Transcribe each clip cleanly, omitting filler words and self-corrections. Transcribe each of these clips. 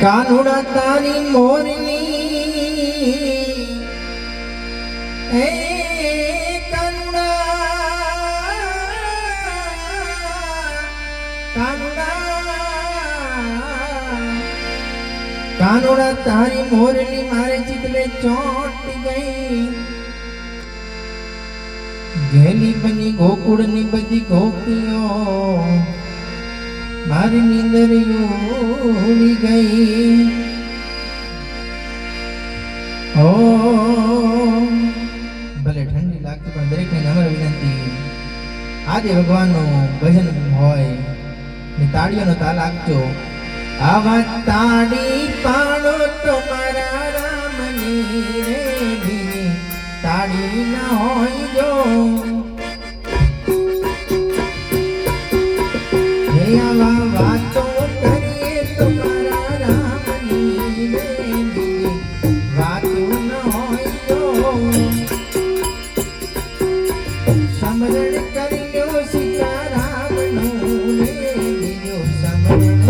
કાનુડા તારી મોરની હે કાનુડા તારી મોરલી મારે ચિતલે ચોંટી ગઈ ઘેલી બની ગોકુળની બધી ગોપીઓ મારી નીંદર ઉડી ગઈ ઓ ભલે ઠંડી લાગતી પણ દરેકને નમ્ર વિનંતી આજે ભગવાનનું ભજન હોય ને તાળીઓનો તાલ આપજો આવા તાળી પાડો તમારા રામની રે તાળી ના હોય જો હે આવા વાતો કરીએ તમારા રામની રે વાતો ના હોય જો સમરણ કરી લ્યો સીતારામનું રે બીજો સમરણ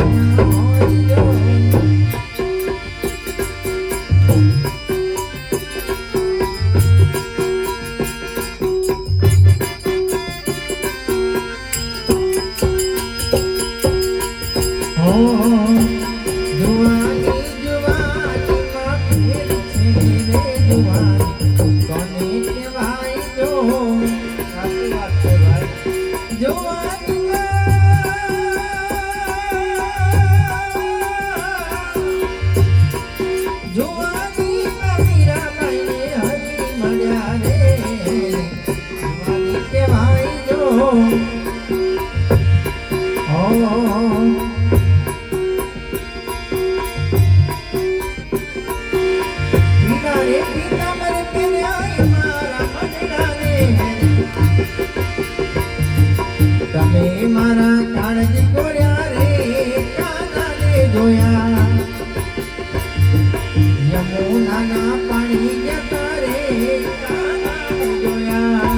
તમે મારા કાળજી કોર્યા રે કાનાને જોયા યમુનાના પાણી જતા રે કાનાને જોયા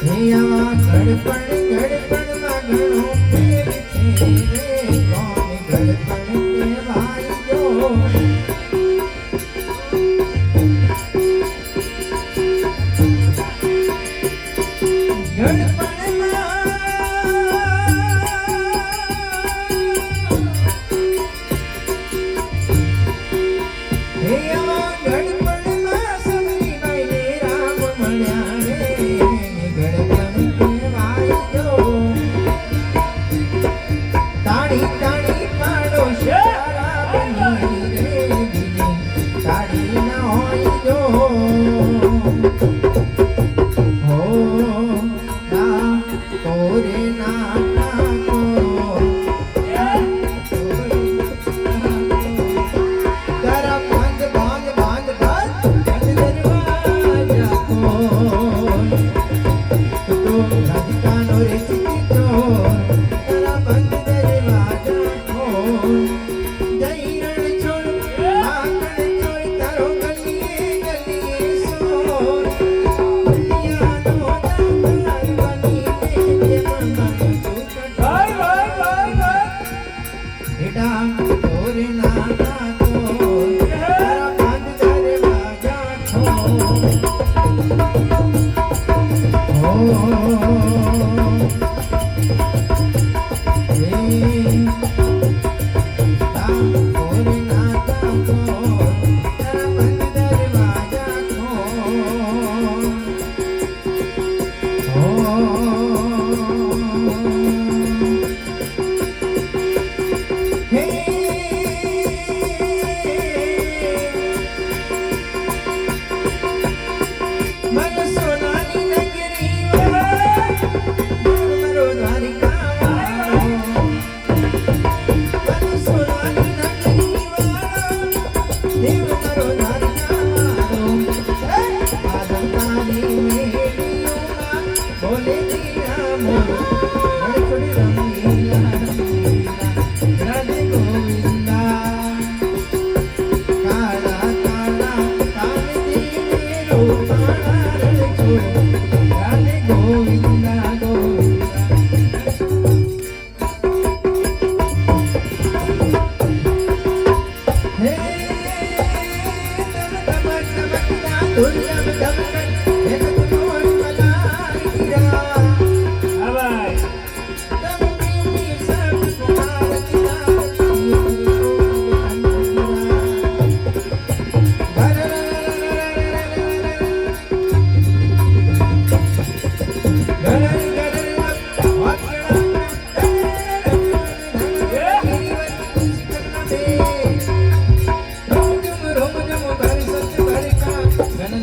હે આવા ગડપણમાં ઘણો પ્રેમ છે રે કોને ગડપણ કહેવાય જો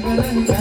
ગલન